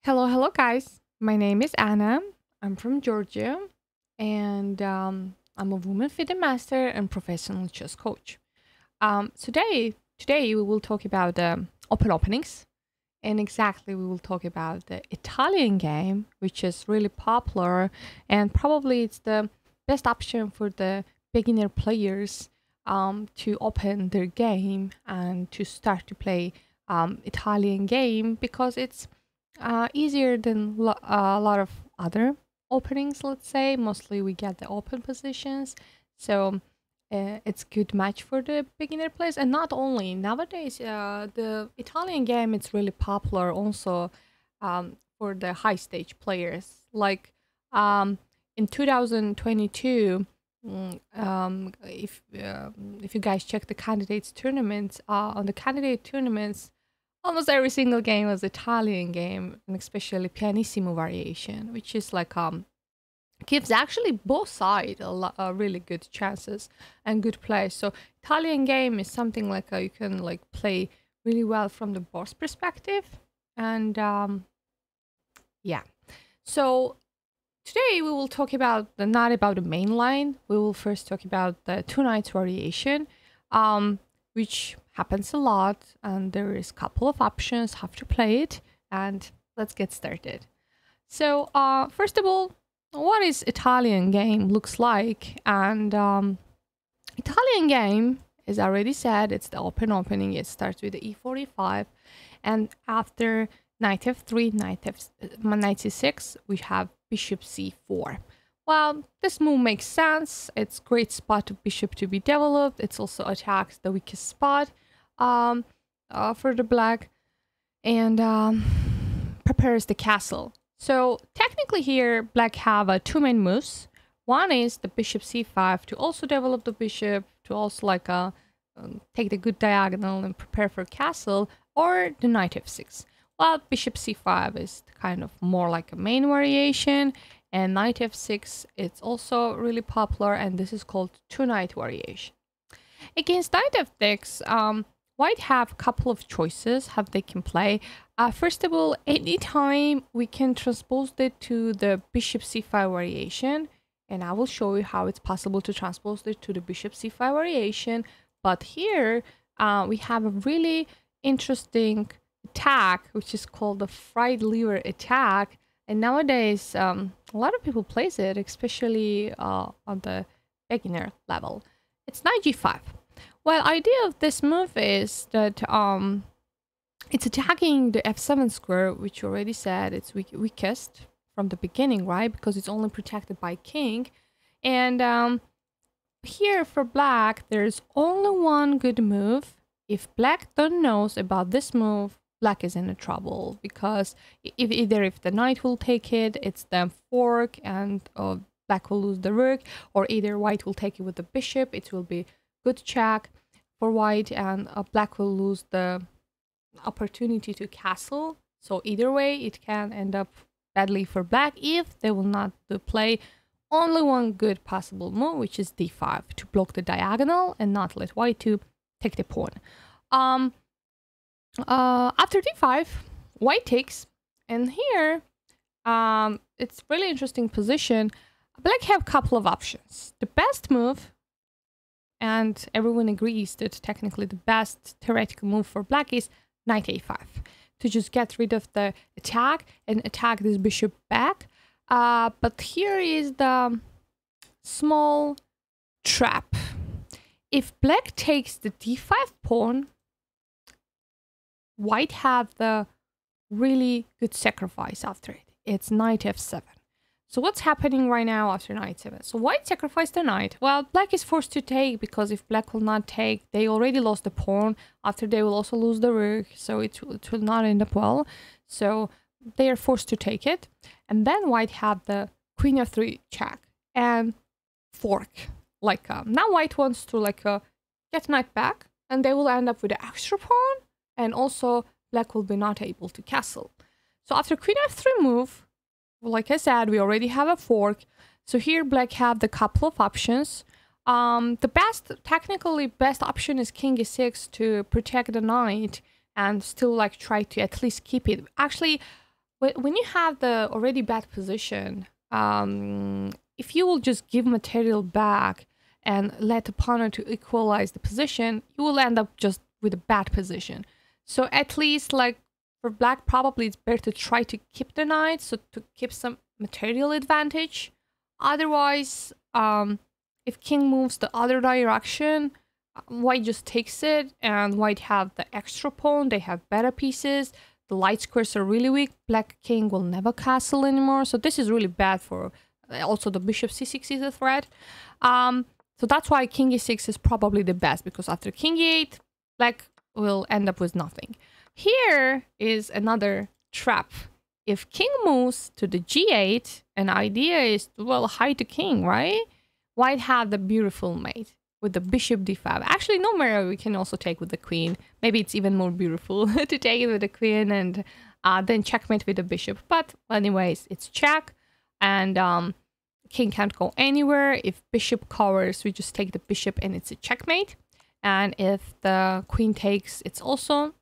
Hello guys. My name is Anna. I'm from Georgia, and I'm a woman FIDE master and professional chess coach. Today we will talk about open openings, and exactly we will talk about the Italian game, which is really popular, and probably it's the best option for the beginner players to open their game and to start to play Italian game because it's easier than a lot of other openings, let's say. Mostly we get the open positions. So it's good match for the beginner players. And not only, nowadays, the Italian game, it's really popular also for the high stage players. Like in 2022, if you guys check the candidates tournaments, on the candidate tournaments, almost every single game was Italian game, and especially pianissimo variation, which is like gives actually both sides a really good chances and good play. So Italian game is something like you can like play really well from the boss perspective, and yeah. So today we will talk about not about the main line. We will first talk about the two knights variation, which happens a lot, and there is a couple of options how to play it, and let's get started. So first of all, what is Italian game looks like? And Italian game, as I already said, it's the open opening. It starts with the e4, e5, and after knight f3, knight c6, we have bishop c4. Well, this move makes sense. It's great spot of bishop to be developed. It's also attacks the weakest spot for the black, and prepares the castle. So technically here, black have two main moves. One is the bishop c5 to also develop the bishop, to also like take the good diagonal and prepare for castle, or the knight f6. Well, bishop c5 is kind of more like a main variation, and knight f6, it's also really popular, and this is called two knight variation. Against knight f6, white have a couple of choices how they can play. First of all, anytime we can transpose it to the bishop c5 variation, and I will show you how it's possible to transpose it to the bishop c5 variation. But here we have a really interesting attack, which is called the fried liver attack. And nowadays, a lot of people plays it, especially on the beginner level. It's knight g5. Well, idea of this move is that it's attacking the f7 square, which you already said it's weakest from the beginning, right? Because it's only protected by king. And here for black, there's only one good move. If black don't knows about this move, black is in trouble, because if the knight will take it, it's the fork, and black will lose the rook, or either white will take it with the bishop, it will be good check for white, and black will lose the opportunity to castle. So either way, it can end up badly for black if they will not play only one good possible move, which is d5, to block the diagonal and not let white to take the pawn. After d5, white takes, and here it's really interesting position. Black have a couple of options. The best move, and everyone agrees that technically the best theoretical move for black, is knight a5, to just get rid of the attack and attack this bishop back. But here is the small trap. If black takes the d5 pawn, white have the really good sacrifice after it. It's knight f7. So what's happening right now after knight 7? So white sacrificed the knight. Well, black is forced to take, because if black will not take, they already lost the pawn. After, they will also lose the rook, so it will not end up well. So they are forced to take it. And then white have the queen f3 check and fork. Like now white wants to like get knight back, and they will end up with the extra pawn, and also black will be not able to castle. So after queen f3 move, like I said, we already have a fork. So here black have the couple of options. The technically best option is king e6 to protect the knight and still like try to at least keep it. Actually, when you have the already bad position, if you will just give material back and let the opponent to equalize the position, you will end up just with a bad position. So at least like for black, probably it's better to try to keep the knight, so to keep some material advantage. Otherwise, if king moves the other direction, white just takes it, and white have the extra pawn. They have better pieces. The light squares are really weak. Black king will never castle anymore. So this is really bad for... Also, the bishop c6 is a threat. So that's why king e6 is probably the best, because after king e8, black will end up with nothing. Here is another trap. If king moves to the g8, an idea is, well, hide the king, right? White have the beautiful mate with the bishop d5. Actually, no matter, we can also take with the queen. Maybe it's even more beautiful to take it with the queen and then checkmate with the bishop. But anyways, it's check, and king can't go anywhere. If bishop covers, we just take the bishop and it's a checkmate. And if the queen takes, it's also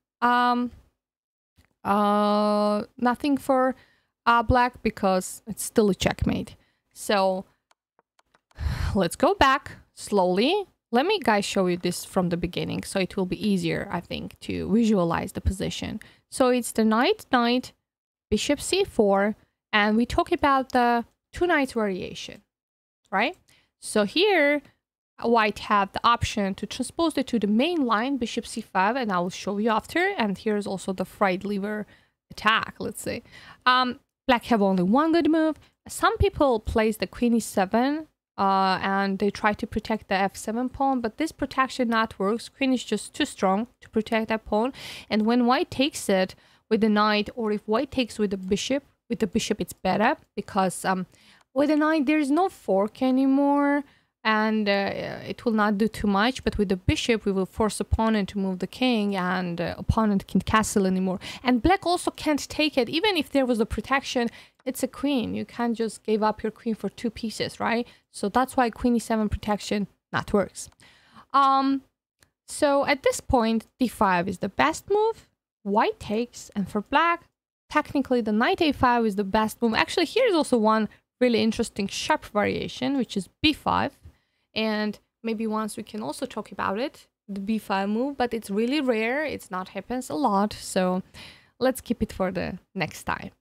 nothing for black, because it's still a checkmate. So let's go back slowly. Let me guys show you this from the beginning, so it will be easier, I think, to visualize the position. So it's the knight, bishop c4, and we talk about the two knights variation, right? So here white have the option to transpose it to the main line, bishop c5, and I will show you after. And here's also the fried lever attack, let's say. Black have only one good move. Some people place the queen e7 and they try to protect the f7 pawn, but this protection not works. Queen is just too strong to protect that pawn. And when white takes it with the knight, or if white takes with the bishop it's better, because with the knight there is no fork anymore, and it will not do too much. But with the bishop, we will force opponent to move the king, and opponent can't castle anymore. And black also can't take it. Even if there was a protection, it's a queen. You can't just give up your queen for two pieces, right? So that's why queen e7 protection not works. So at this point, d5 is the best move. White takes, and for black, technically the knight a5 is the best move. Actually, here's also one really interesting sharp variation, which is b5. And maybe once we can also talk about it, the b5 move, but it's really rare. It's not happens a lot. So let's keep it for the next time.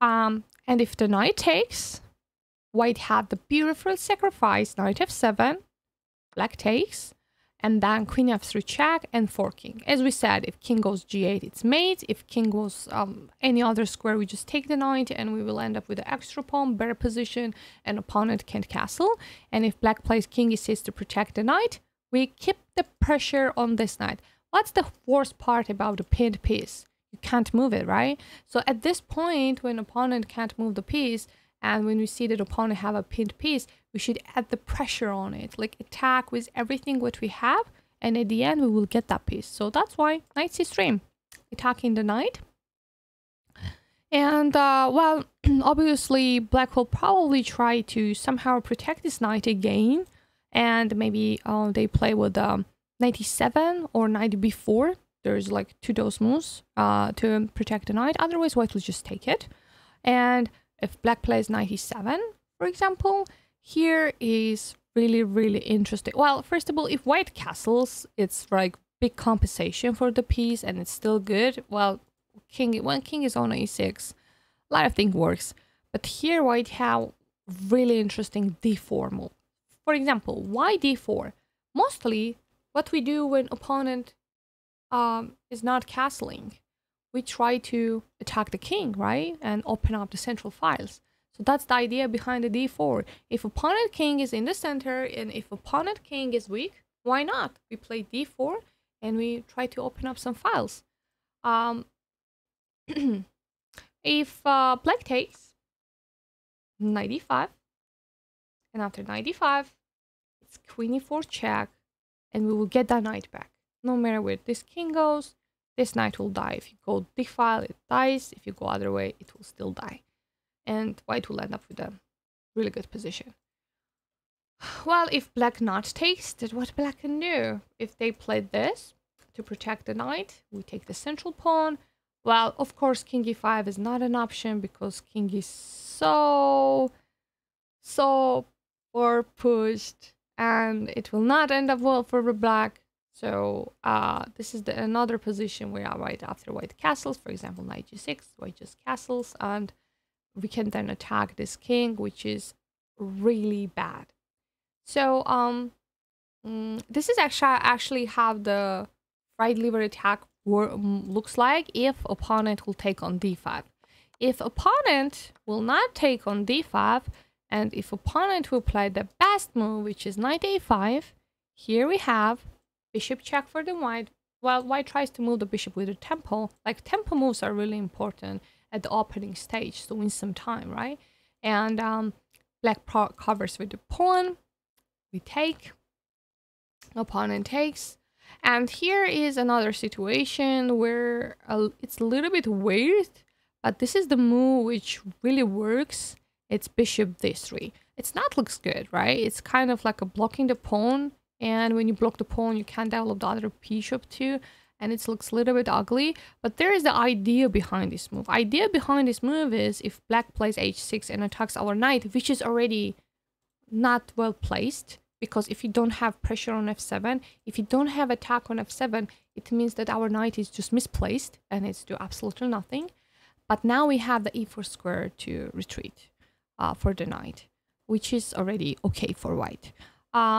And if the knight takes, white have the beautiful sacrifice, knight f7, black takes, and then queen f3 check and forking. As we said, if king goes g8, it's mate. If king goes any other square, we just take the knight, and we will end up with an extra pawn, better position, and opponent can't castle. And if black plays king e6 to protect the knight, we keep the pressure on this knight. What's the worst part about the pinned piece? You can't move it, right? So at this point, when opponent can't move the piece, and when we see that opponent have a pinned piece, we should add the pressure on it, like attack with everything what we have, and at the end we will get that piece. So that's why knight c3, attacking the knight. And well, obviously black will probably try to somehow protect this knight again, and maybe they play with knight e7 or knight b4. There's like two those moves to protect the knight. Otherwise, white will just take it. And if black plays knight e7, for example, here is really, really interesting. Well, first of all, if white castles, it's like big compensation for the piece, and it's still good. Well, when king is on e6, a lot of things works. But here white have really interesting d4 move. For example, why d4? Mostly what we do when opponent is not castling, we try to attack the king, right? And open up the central files. So that's the idea behind the d4. If opponent king is in the center, and if opponent king is weak, why not? We play d4 and we try to open up some files. If black takes, knight e5, and after knight e5, it's queen e4 check, and we will get that knight back. No matter where this king goes, this knight will die. If you go d file, it dies. If you go other way, it will still die. And white will end up with a really good position. Well, if black not takes, that's what black can do. If they played this to protect the knight, we take the central pawn. Well, of course, king e5 is not an option because king is so far pushed, and it will not end up well for the black. So this is another position where right after white castles, for example, knight g6, white just castles, and we can then attack this king, which is really bad. So this is actually how the right lever attack looks like if opponent will take on d5. If opponent will not take on d5, and if opponent will play the best move, which is knight a5, here we have bishop check for the white. Well, white tries to move the bishop with a tempo. Like, tempo moves are really important at the opening stage to win some time, right? And black covers with the pawn. We take. Opponent takes. And here is another situation where it's a little bit weird, but this is the move which really works. It's bishop d3. It's not looks good, right? It's kind of like a blocking the pawn, and when you block the pawn, you can't develop the other bishop too, and it looks a little bit ugly. But there is the idea behind this move. Idea behind this move is if black plays h6 and attacks our knight, which is already not well placed, because if you don't have pressure on f7, if you don't have attack on f7, it means that our knight is just misplaced and it's do absolutely nothing. But now we have the e4 square to retreat for the knight, which is already okay for white.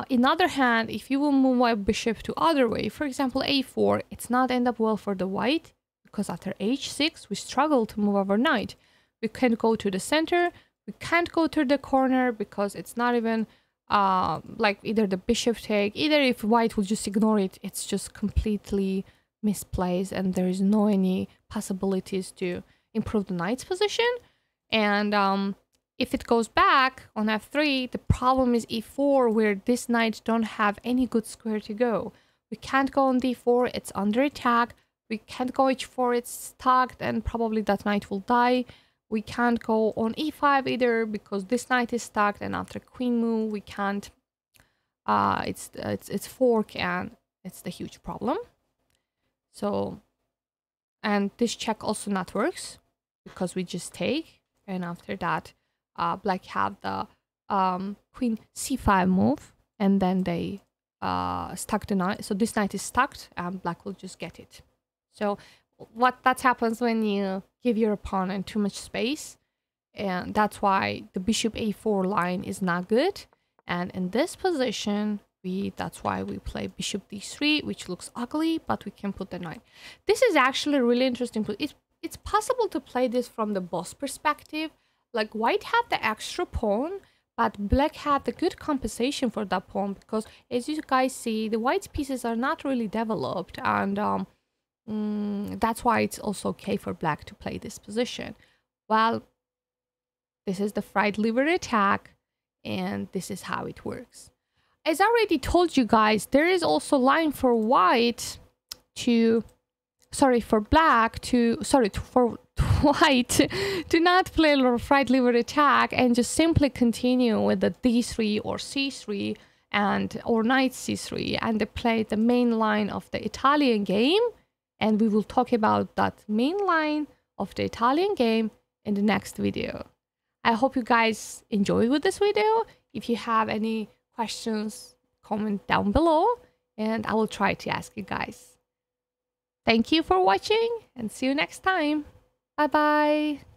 In the other hand, if you will move white bishop to other way, for example a4, it's not end up well for the white, because after h6 we struggle to move our knight. We can't go to the center, we can't go to the corner, because it's not even like either the bishop take, either if white will just ignore it, it's just completely misplaced and there is no any possibilities to improve the knight's position. And if it goes back on f3, the problem is e4, where this knight don't have any good square to go. We can't go on d4, it's under attack. We can't go h4, it's stuck, and probably that knight will die. We can't go on e5 either, because this knight is stuck, and after queen move we can't. It's fork, and it's the huge problem. So, and this check also not works, because we just take, and after that black have the queen c5 move, and then they stuck the knight. So this knight is stuck, and black will just get it. So that happens when you give your opponent too much space, and that's why the bishop a4 line is not good. And in this position, that's why we play bishop d3, which looks ugly, but we can put the knight. This is actually really interesting. It's possible to play this from the boss perspective. Like, white had the extra pawn, but black had the good compensation for that pawn, because as you guys see, the white's pieces are not really developed, and that's why it's also okay for black to play this position. Well, this is the right lever attack, and this is how it works. As I already told you guys, there is also line for white to, for black to, for white to not play a right lever attack and just simply continue with the d3 or c3 or knight c3, and they play the main line of the Italian game. And we will talk about that main line of the Italian game in the next video. I hope you guys enjoyed with this video. If you have any questions, comment down below, and I will try to ask you guys. Thank you for watching, and see you next time. Bye bye.